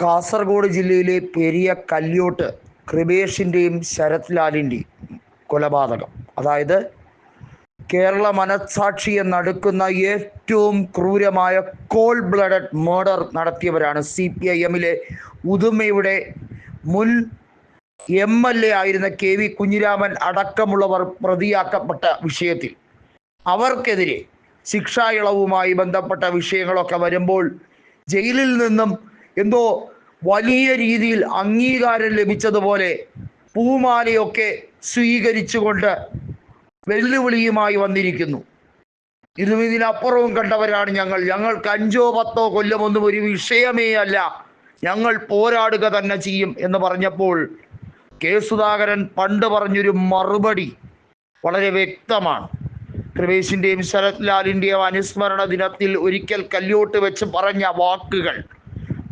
കാസർഗോഡ് ജില്ലയിലെ പെരിയ കല്യോട്ട് കൃപേഷിൻ്റെയും ശരത് ലാലിൻ്റെയും കൊലപാതകം, അതായത് കേരള മനസാക്ഷിയെ നടുക്കുന്ന ഏറ്റവും ക്രൂരമായ കോൾഡ് ബ്ലഡഡ് മർഡർ നടത്തിയവരാണ് CPIMലെ ഉദുമയുടെ മുൻ MLA ആയിരുന്ന KV കുഞ്ഞിരാമൻ അടക്കമുള്ളവർ പ്രതിയാക്കപ്പെട്ട വിഷയത്തിൽ അവർക്കെതിരെ ശിക്ഷാ ഇളവുമായി ബന്ധപ്പെട്ട വിഷയങ്ങളൊക്കെ വരുമ്പോൾ ജയിലിൽ നിന്നും എന്തോ വലിയ രീതിയിൽ അംഗീകാരം ലഭിച്ചതുപോലെ പൂമാലയൊക്കെ സ്വീകരിച്ചുകൊണ്ട് വെല്ലുവിളിയുമായി വന്നിരിക്കുന്നു. ഇതിനപ്പുറവും കണ്ടവരാണ് ഞങ്ങൾക്ക് 5 or 10 കൊല്ലമൊന്നും ഒരു വിഷയമേ അല്ല, ഞങ്ങൾ പോരാടുക തന്നെ ചെയ്യും എന്ന് പറഞ്ഞപ്പോൾ കെ സുധാകരൻ പണ്ട് പറഞ്ഞൊരു മറുപടി വളരെ വ്യക്തമാണ്. കൃപേഷിൻ്റെയും ശരത് ലാലിൻ്റെയും അനുസ്മരണ ദിനത്തിൽ ഒരിക്കൽ കല്യോട്ട് വെച്ച് പറഞ്ഞ വാക്കുകൾ,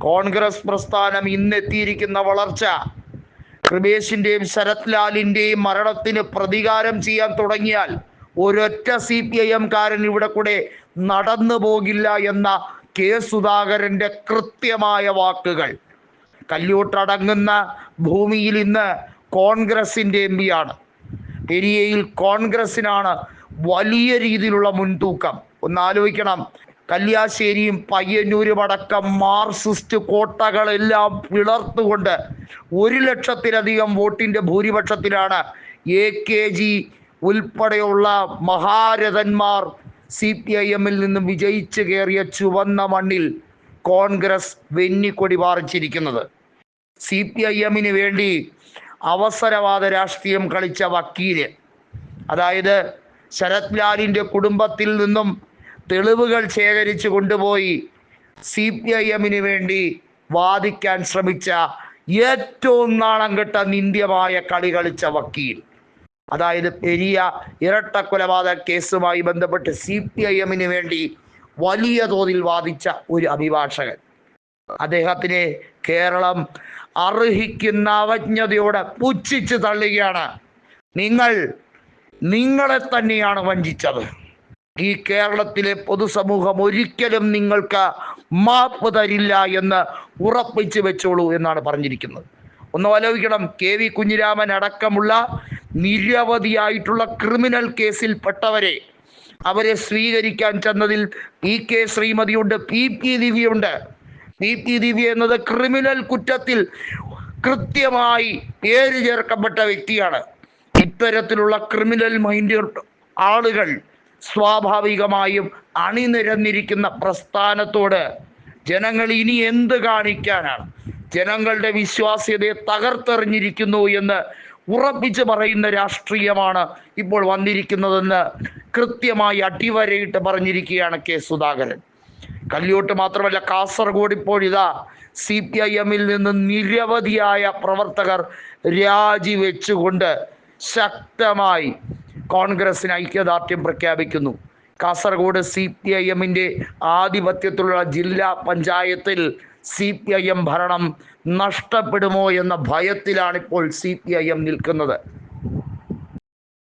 കോൺഗ്രസ് പ്രസ്ഥാനം ഇന്നെത്തിയിരിക്കുന്ന വളർച്ച, കൃപേഷിൻ്റെയും ശരത് ലാലിൻ്റെയും മരണത്തിന് പ്രതികാരം ചെയ്യാൻ തുടങ്ങിയാൽ ഒരൊറ്റ CPIM കാരൻ ഇവിടെ കൂടെ നടന്നു പോകില്ല എന്ന കെ സുധാകരൻ്റെ കൃത്യമായ വാക്കുകൾ. കല്യോട്ടടങ്ങുന്ന ഭൂമിയിൽ ഇന്ന് കോൺഗ്രസിൻ്റെ MP-യാണ്. പെരിയയിൽ കോൺഗ്രസിനാണ് വലിയ രീതിയിലുള്ള മുൻതൂക്കം. ഒന്ന് ആലോചിക്കണം, കല്യാശ്ശേരിയും പയ്യന്നൂരും അടക്കം മാർക്സിസ്റ്റ് കോട്ടകളെല്ലാം പിളർത്തുകൊണ്ട് 1,00,000-ലധികം വോട്ടിൻ്റെ ഭൂരിപക്ഷത്തിലാണ് AKG ഉൾപ്പെടെയുള്ള മഹാരഥന്മാർ CPIMൽ നിന്നും വിജയിച്ചു കയറിയ ചുവന്ന മണ്ണിൽ കോൺഗ്രസ് വെന്നിക്കൊടി പാറിച്ചിരിക്കുന്നത്. CPIMന് വേണ്ടി അവസരവാദ രാഷ്ട്രീയം കളിച്ച വക്കീല്, അതായത് ശരത് ലാലിൻ്റെ കുടുംബത്തിൽ നിന്നും തെളിവുകൾ ശേഖരിച്ചു കൊണ്ടുപോയി CPIMന് വേണ്ടി വാദിക്കാൻ ശ്രമിച്ച ഏറ്റവും നാണം കെട്ട നിന്ദ്യമായ കളി കളിച്ച വക്കീൽ, അതായത് പെരിയ ഇരട്ടക്കൊലപാതക കേസുമായി ബന്ധപ്പെട്ട് CPIMന് വേണ്ടി വലിയ തോതിൽ വാദിച്ച ഒരു അഭിഭാഷകൻ, അദ്ദേഹത്തിനെ കേരളം അർഹിക്കുന്ന അവജ്ഞതയോടെ പുച്ഛിച്ച് തള്ളുകയാണ്. നിങ്ങളെ തന്നെയാണ് വഞ്ചിച്ചത്. ഈ കേരളത്തിലെ പൊതുസമൂഹം ഒരിക്കലും നിങ്ങൾക്ക് മാപ്പ് തരില്ല എന്ന് ഉറപ്പിച്ചു വെച്ചോളൂ എന്നാണ് പറഞ്ഞിരിക്കുന്നത്. ഒന്ന് ആലോചിക്കണം, KV കുഞ്ഞിരാമൻ അടക്കമുള്ള നിരവധിയായിട്ടുള്ള ക്രിമിനൽ കേസിൽ പെട്ടവരെ അവരെ സ്വീകരിക്കാൻ ചെന്നതിൽ PK ശ്രീമതിയുണ്ട്, PP ദിവ്യയുണ്ട്. PP ദിവ്യ എന്നത് ക്രിമിനൽ കുറ്റത്തിൽ കൃത്യമായി പേര് ചേർക്കപ്പെട്ട വ്യക്തിയാണ്. ഇത്തരത്തിലുള്ള ക്രിമിനൽ മൈൻഡ് ആളുകൾ സ്വാഭാവികമായും അണിനിരന്നിരിക്കുന്ന പ്രസ്ഥാനത്തോട് ജനങ്ങൾ ഇനി എന്ത് കാണിക്കാനാണ്? ജനങ്ങളുടെ വിശ്വാസ്യതയെ തകർത്തെറിഞ്ഞിരിക്കുന്നു എന്ന് ഉറപ്പിച്ച് പറയുന്ന രാഷ്ട്രീയമാണ് ഇപ്പോൾ വന്നിരിക്കുന്നതെന്ന് കൃത്യമായി അടിവരയിട്ട് പറഞ്ഞിരിക്കുകയാണ് കെ സുധാകരൻ. കല്യോട്ട് മാത്രമല്ല, കാസർഗോഡ് ഇപ്പോഴിതാ CPIMൽ നിന്ന് നിരവധിയായ പ്രവർത്തകർ രാജിവെച്ചുകൊണ്ട് ശക്തമായി കോൺഗ്രസിന് ഐക്യദാർഢ്യം പ്രഖ്യാപിക്കുന്നു. കാസർഗോഡ് CPIMൻ്റെ ആധിപത്യത്തിലുള്ള ജില്ലാ പഞ്ചായത്തിൽ CPIM ഭരണം നഷ്ടപ്പെടുമോ എന്ന ഭയത്തിലാണിപ്പോൾ CPIM നിൽക്കുന്നത്.